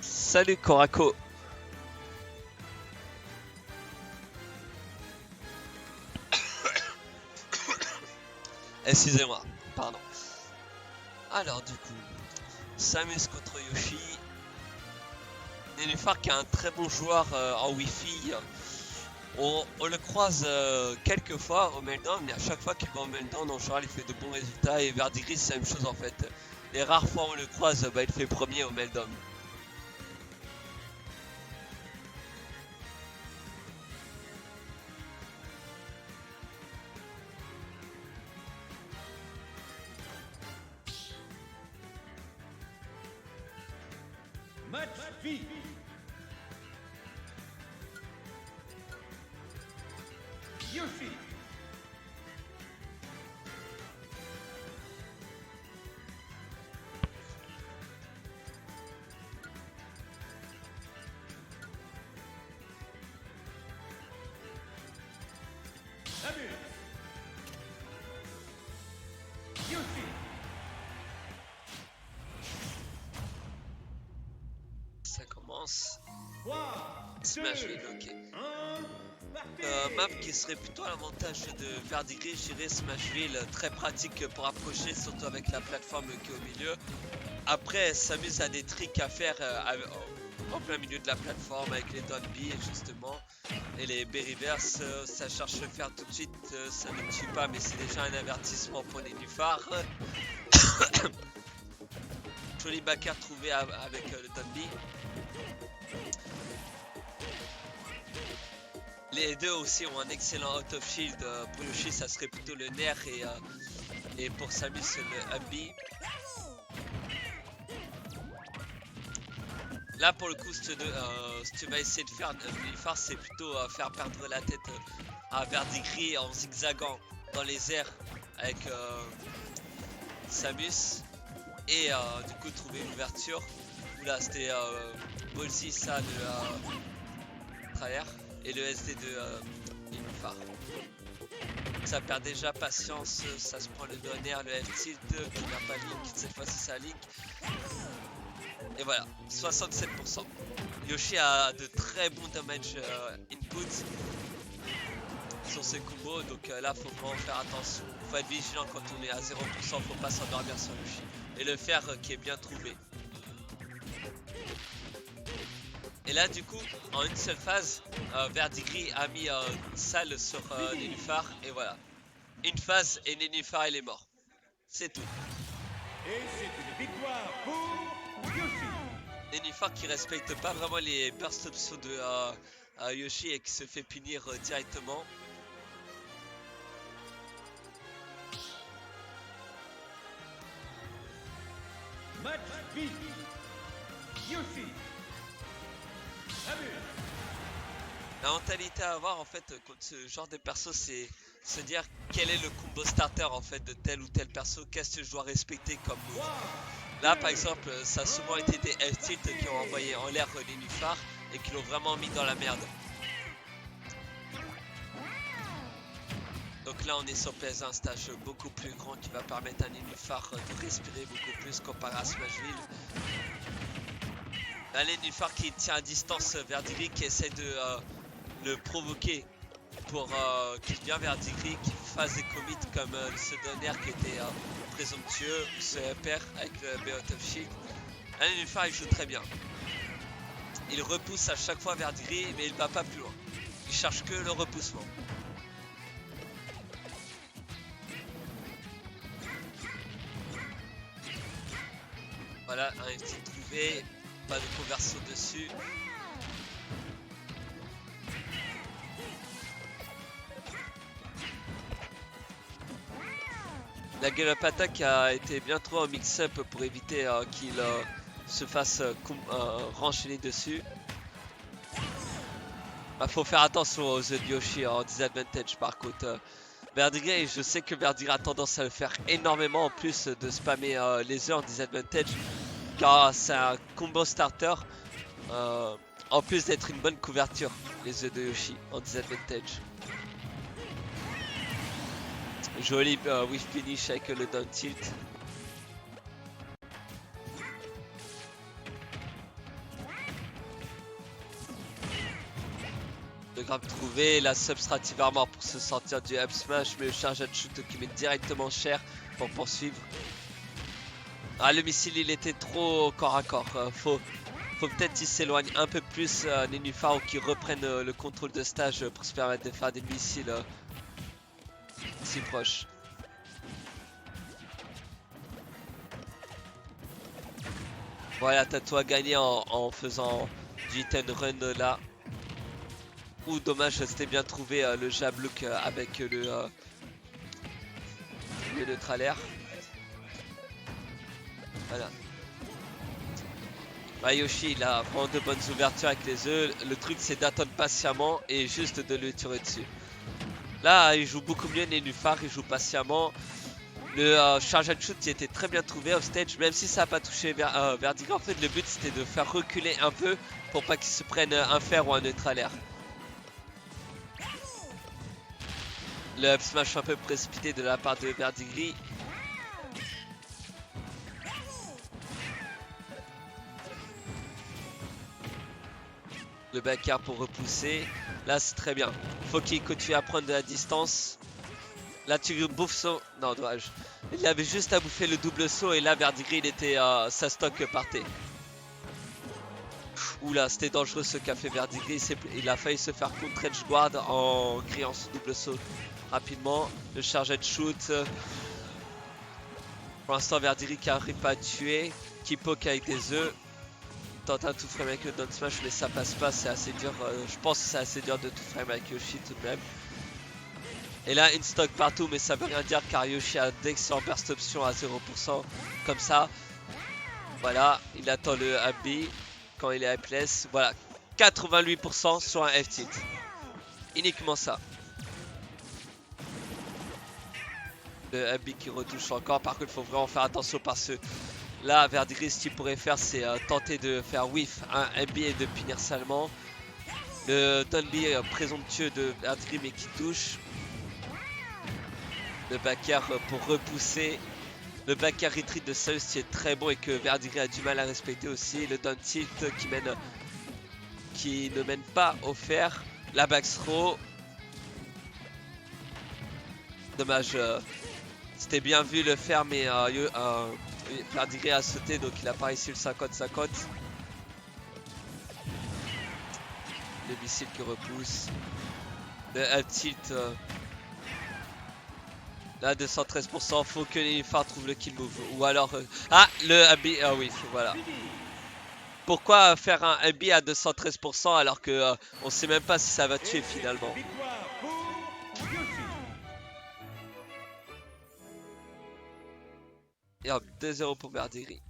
Salut Korako. Excusez-moi, pardon. Alors du coup, Samus contre Yoshi. Nénuphar qui est un très bon joueur en Wi-Fi. On le croise quelques fois au Meltdown, mais à chaque fois qu'il va au Meltdown, en général il fait de bons résultats. Et Verdigris c'est la même chose en fait. Les rares fois où on le croise, bah, il fait premier au Meltdown. Match fit. Yoshi. Samus. Yoshi. Ça commence. 3, Smashville, 2, ok. 1, partez. Map qui serait plutôt à l'avantage de Verdigris, je dirais Smashville, très pratique pour approcher, surtout avec la plateforme qui est au milieu. Après, Samus a des tricks à faire en plein milieu de la plateforme avec les down B justement. Et les Berryverse, ça cherche le faire tout de suite, ça ne tue pas, mais c'est déjà un avertissement pour Nénuphar. Joli backer trouvé avec le down B. Les deux aussi ont un excellent out of shield. Pour Yoshi, ça serait plutôt le nerf et pour Samus, le up B. Là, pour le coup, si tu vas essayer de faire Nénuphar, c'est plutôt faire perdre la tête à Verdigris en zigzagant dans les airs avec Samus et du coup trouver une ouverture. Oula, c'était Ballsy, ça, de travers. Et le SD de Nénuphar. Ça perd déjà patience, ça se prend le donner, le F-tilt qui n'a pas Link, cette fois c'est sa Link. Et voilà, 67%. Yoshi a de très bons damage input sur ses combos, donc là faut vraiment faire attention. Faut être vigilant quand on est à 0%, faut pas s'endormir sur Yoshi. Et le fer qui est bien trouvé. Et là du coup, en une seule phase, Verdigris a mis une salle sur Nénuphar et voilà. Une phase et Nénuphar il est mort. C'est tout. Et c'est une victoire pour Yoshi. Nénuphar qui respecte pas vraiment les burst options de Yoshi et qui se fait punir directement. Match fit. Yoshi. Samus. La mentalité à avoir en fait contre ce genre de perso, c'est se dire quel est le combo starter en fait de tel ou tel perso, qu'est-ce que je dois respecter comme move. Là par exemple, ça a souvent été des F-tilt qui ont envoyé en l'air Nénuphar et qui l'ont vraiment mis dans la merde. Donc là on est sur PS1, un stage beaucoup plus grand qui va permettre à Nénuphar de respirer beaucoup plus comparé à Smashville. Là Nénuphar qui tient à distance Verdigris qui essaie de le provoquer pour qu'il vienne Verdigris, qu'il fasse des commits comme ce donner qui était présomptueux, ce père avec le B-out of shield. Là Nénuphar il joue très bien. Il repousse à chaque fois Verdigris mais il va pas plus loin. Il cherche que le repoussement. Voilà, un petit trouvé, pas de conversion dessus. La Gallop Attack a été bien trop en mix-up pour éviter qu'il se fasse renchaîner dessus. Bah, faut faire attention aux œufs de Yoshi en disadvantage par contre. Verdigris, je sais que Verdigris a tendance à le faire énormément en plus de spammer les œufs en disadvantage. Car c'est un combo starter. En plus d'être une bonne couverture, les œufs de Yoshi en disadvantage. Joli whiff finish avec le down tilt. le grab trouvé, la substrative armor pour se sortir du up smash, mais le charge à shoot qui met directement cher pour poursuivre. Ah, le missile il était trop corps à corps, faut peut-être qu'il s'éloigne un peu plus Nénuphar ou qu'il reprenne le contrôle de stage pour se permettre de faire des missiles si proches. Voilà, t'as toi gagné en faisant du hit and run là. Ouh, dommage, c'était bien trouvé le jab look avec le neutral air. Voilà. Bah, Yoshi il a vraiment de bonnes ouvertures avec les œufs. Le truc c'est d'attendre patiemment et juste de le tirer dessus. Là il joue beaucoup mieux Nénuphar, il joue patiemment. Le charge and shoot qui était très bien trouvé off stage, même si ça n'a pas touché Verdigris. En fait le but c'était de faire reculer un peu pour pas qu'il se prenne un fer ou un neutral air. Le up smash un peu précipité de la part de Verdigris. Le back air pour repousser. Là c'est très bien. Faut qu'il continue à prendre de la distance. Là tu bouffes son... Non dommage. Il avait juste à bouffer le double saut et là Verdigris il était... sa stock partait. Oula c'était dangereux ce qu'a fait Verdigris. Il a failli se faire contre edge guard en créant ce double saut rapidement. Le charge and shoot. Pour l'instant Verdigris qui n'arrive pas à tuer. Qui poke avec des œufs. Tente un tout frame avec le down smash mais ça passe pas, c'est assez dur, je pense que c'est assez dur de tout frame avec Yoshi tout de même. Et là une stock partout mais ça veut rien dire car Yoshi a d'excellents burst options à 0% comme ça. Voilà, il attend le AB quand il est helpless, voilà, 88% sur un F-tilt. Uniquement ça. Le AB qui retouche encore, par contre il faut vraiment faire attention parce que là, Verdigris, ce qu'il pourrait faire, c'est tenter de faire whiff un MB et de punir salement. Le downby présomptueux de Verdigris mais qui touche. Le back air pour repousser. Le back air retreat de Saeus qui est très bon et que Verdigris a du mal à respecter aussi. Le down tilt qui ne mène pas au fer. La back throw. Dommage, c'était bien vu le faire mais Verdigris a sauté donc il a pas réussi le 50-50. Le missile qui repousse. Le up tilt. Là 213%, faut que Nénuphar trouve le kill move. Ou alors... Ah le AB, ah oui, voilà. Pourquoi faire un AB à 213% alors que on sait même pas si ça va tuer finalement. Et hop, 2-0 pour Verdigris.